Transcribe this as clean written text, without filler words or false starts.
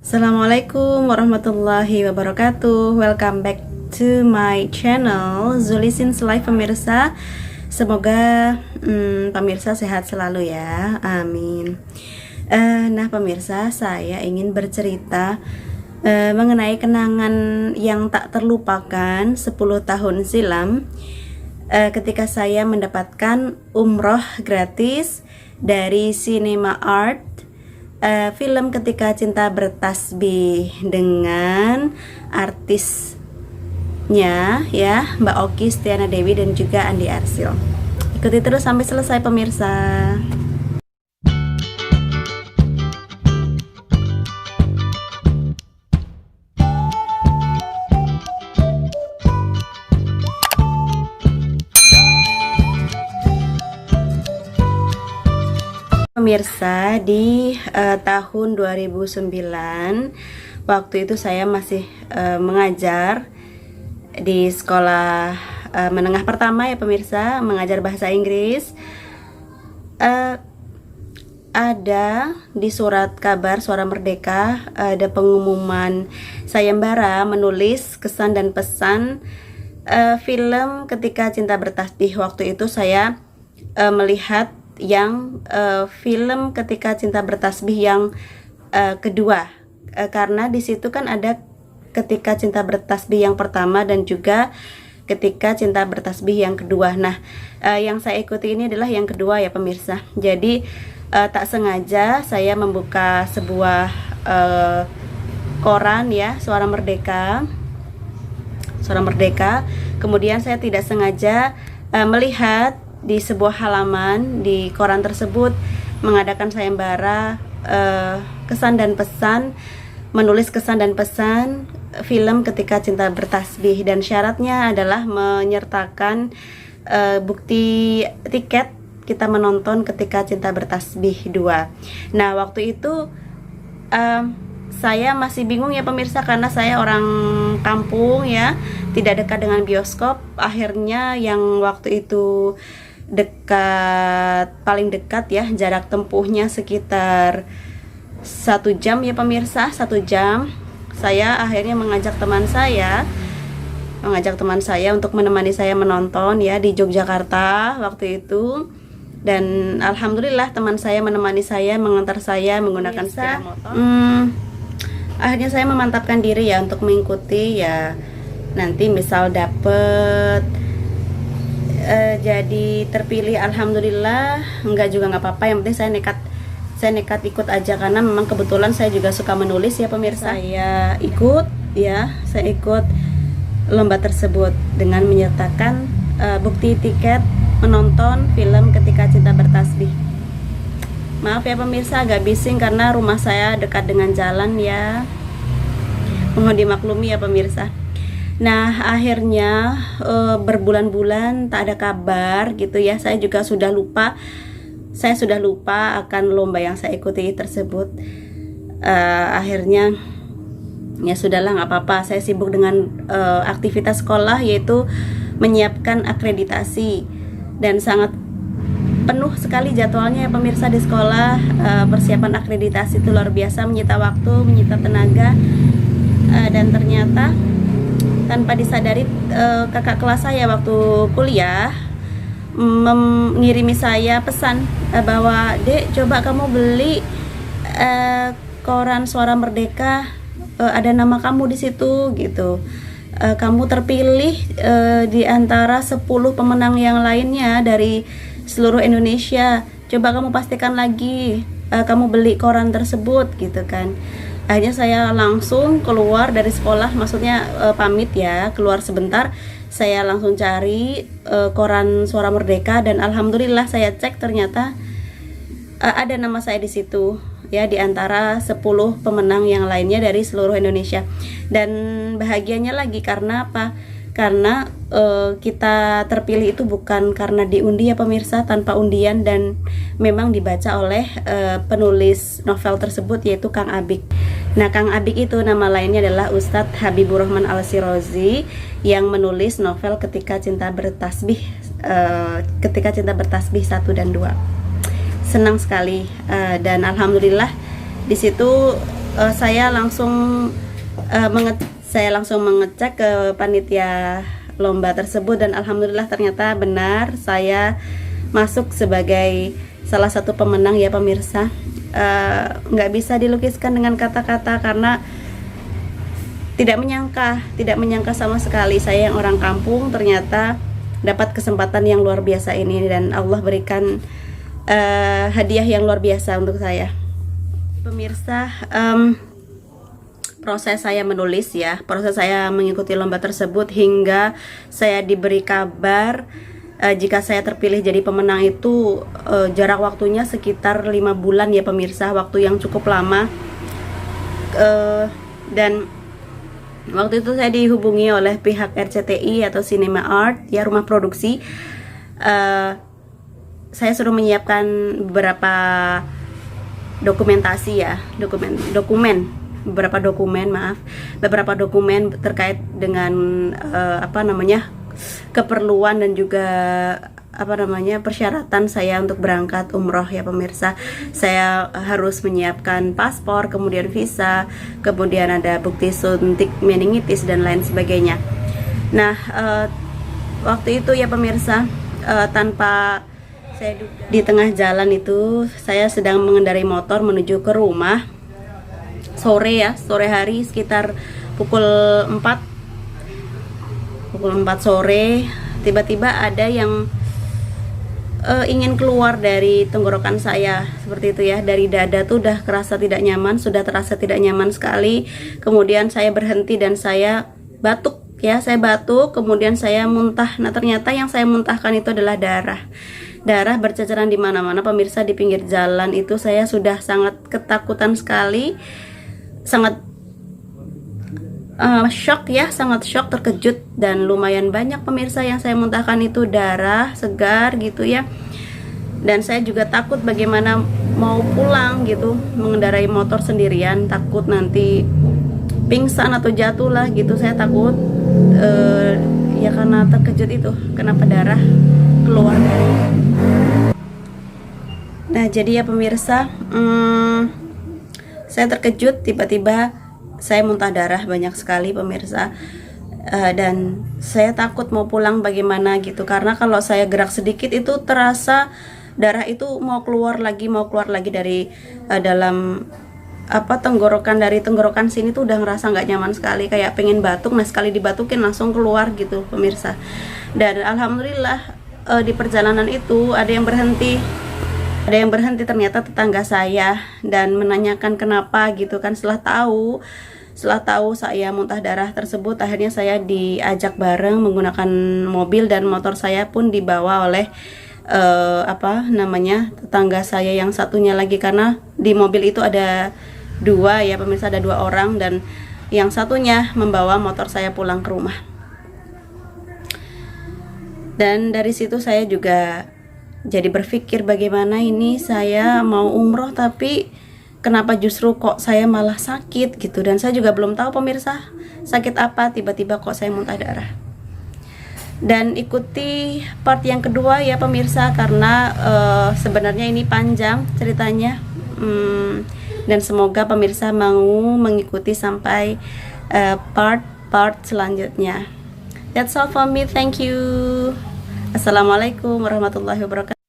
Assalamualaikum warahmatullahi wabarakatuh. Welcome back to my channel Zulisins Life pemirsa. Semoga pemirsa sehat selalu ya, amin. Nah pemirsa, saya ingin bercerita mengenai kenangan yang tak terlupakan 10 tahun silam, ketika saya mendapatkan umroh gratis dari Cinema Art, film Ketika Cinta Bertasbih dengan artisnya ya, Mbak Oki Setiana Dewi dan juga Andi Arsil. Ikuti terus sampai selesai pemirsa. Pemirsa, di tahun 2009, waktu itu saya masih mengajar di sekolah menengah pertama ya pemirsa, mengajar bahasa Inggris. Ada di surat kabar Suara Merdeka, ada pengumuman sayembara menulis kesan dan pesan film Ketika Cinta Bertasbih. Waktu itu saya melihat yang film Ketika Cinta Bertasbih yang kedua, karena di situ kan ada Ketika Cinta Bertasbih yang pertama dan juga Ketika Cinta Bertasbih yang kedua. Nah, yang saya ikuti ini adalah yang kedua ya pemirsa. Jadi tak sengaja saya membuka sebuah koran ya, Suara Merdeka. Kemudian saya tidak sengaja melihat di sebuah halaman di koran tersebut mengadakan sayembara kesan dan pesan, menulis kesan dan pesan film Ketika Cinta Bertasbih, dan syaratnya adalah menyertakan bukti tiket kita menonton Ketika Cinta Bertasbih 2. Nah, waktu itu saya masih bingung ya pemirsa, karena saya orang kampung ya, tidak dekat dengan bioskop. Akhirnya yang waktu itu paling dekat ya, jarak tempuhnya sekitar 1 jam ya pemirsa, 1 jam. Saya akhirnya mengajak teman saya untuk menemani saya menonton ya di Yogyakarta waktu itu. Dan alhamdulillah teman saya menemani saya, mengantar saya menggunakan sepeda motor. Akhirnya saya memantapkan diri ya untuk mengikuti ya, nanti misal dapet jadi terpilih, alhamdulillah. Enggak juga nggak apa-apa, yang penting saya nekat ikut aja, karena memang kebetulan saya juga suka menulis ya pemirsa. Saya ikut lomba tersebut dengan menyertakan bukti tiket menonton film Ketika Cinta Bertasbih. Maaf ya pemirsa, agak bising karena rumah saya dekat dengan jalan ya, mohon dimaklumi ya pemirsa. Nah, akhirnya berbulan-bulan tak ada kabar gitu ya. Saya juga sudah lupa akan lomba yang saya ikuti tersebut. Akhirnya ya sudahlah, nggak apa-apa. Saya sibuk dengan aktivitas sekolah, yaitu menyiapkan akreditasi, dan sangat penuh sekali jadwalnya ya pemirsa di sekolah. Persiapan akreditasi itu luar biasa, menyita waktu, menyita tenaga, dan ternyata tanpa disadari kakak kelas saya waktu kuliah mengirimi saya pesan bahwa, "Dek, coba kamu beli koran Suara Merdeka, ada nama kamu di situ gitu. Kamu terpilih di antara 10 pemenang yang lainnya dari seluruh Indonesia. Coba kamu pastikan lagi kamu beli koran tersebut," gitu kan. Akhirnya saya langsung keluar dari sekolah, maksudnya pamit ya, keluar sebentar. Saya langsung cari koran Suara Merdeka, dan alhamdulillah saya cek ternyata ada nama saya di situ ya, di antara 10 pemenang yang lainnya dari seluruh Indonesia. Dan bahagianya lagi karena apa? Karena kita terpilih itu bukan karena diundi ya pemirsa, tanpa undian, dan memang dibaca oleh penulis novel tersebut, yaitu Kang Abik. Nah, Kang Abik itu nama lainnya adalah Ustadz Habibur Rahman Al-Sirozi, yang menulis novel Ketika Cinta Bertasbih 1 dan 2. Senang sekali, dan alhamdulillah di situ saya langsung mengecek ke panitia lomba tersebut, dan alhamdulillah ternyata benar saya masuk sebagai salah satu pemenang ya pemirsa. Nggak bisa dilukiskan dengan kata-kata, karena tidak menyangka sama sekali saya yang orang kampung ternyata dapat kesempatan yang luar biasa ini, dan Allah berikan hadiah yang luar biasa untuk saya. Pemirsa, proses saya menulis ya, proses saya mengikuti lomba tersebut hingga saya diberi kabar jika saya terpilih jadi pemenang itu jarak waktunya sekitar 5 bulan ya pemirsa, waktu yang cukup lama. Dan waktu itu saya dihubungi oleh pihak RCTI atau Cinema Art ya, rumah produksi. Saya suruh menyiapkan beberapa dokumentasi ya, beberapa dokumen terkait dengan keperluan dan juga persyaratan saya untuk berangkat umroh ya pemirsa. Saya harus menyiapkan paspor, kemudian visa, kemudian ada bukti suntik meningitis dan lain sebagainya. Nah, waktu itu ya pemirsa, tanpa saya duga, di tengah jalan itu saya sedang mengendarai motor menuju ke rumah sore hari sekitar pukul 4 sore. Tiba-tiba ada yang ingin keluar dari tenggorokan saya seperti itu ya, dari dada tuh udah terasa tidak nyaman sekali. Kemudian saya berhenti dan saya batuk ya, kemudian saya muntah. Nah, ternyata yang saya muntahkan itu adalah darah berceceran di mana-mana pemirsa. Di pinggir jalan itu saya sudah sangat ketakutan sekali, sangat sangat shock, terkejut, dan lumayan banyak pemirsa yang saya muntahkan itu darah segar gitu ya. Dan saya juga takut bagaimana mau pulang gitu, mengendarai motor sendirian, takut nanti pingsan atau jatuh lah gitu. Saya takut ya, karena terkejut itu kenapa darah keluar dari. Nah, jadi ya pemirsa, saya terkejut, tiba-tiba saya muntah darah banyak sekali pemirsa. Dan saya takut mau pulang bagaimana gitu, karena kalau saya gerak sedikit itu terasa darah itu mau keluar lagi dari dalam tenggorokan. Dari tenggorokan sini tuh udah ngerasa nggak nyaman sekali, kayak pengen batuk. Nah, sekali dibatukin langsung keluar gitu pemirsa. Dan alhamdulillah di perjalanan itu ada yang berhenti, ternyata tetangga saya, dan menanyakan kenapa gitu kan. Setelah tahu saya muntah darah tersebut, akhirnya saya diajak bareng menggunakan mobil, dan motor saya pun dibawa oleh tetangga saya yang satunya lagi, karena di mobil itu ada 2 ya pemirsa, ada 2 orang, dan yang satunya membawa motor saya pulang ke rumah. Dan dari situ saya juga jadi berpikir, bagaimana ini saya mau umroh tapi kenapa justru kok saya malah sakit gitu. Dan saya juga belum tahu pemirsa sakit apa, tiba-tiba kok saya muntah darah. Dan ikuti part yang kedua ya pemirsa, karena sebenarnya ini panjang ceritanya, dan semoga pemirsa mau mengikuti sampai part selanjutnya. That's all for me, thank you. Assalamualaikum warahmatullahi wabarakatuh.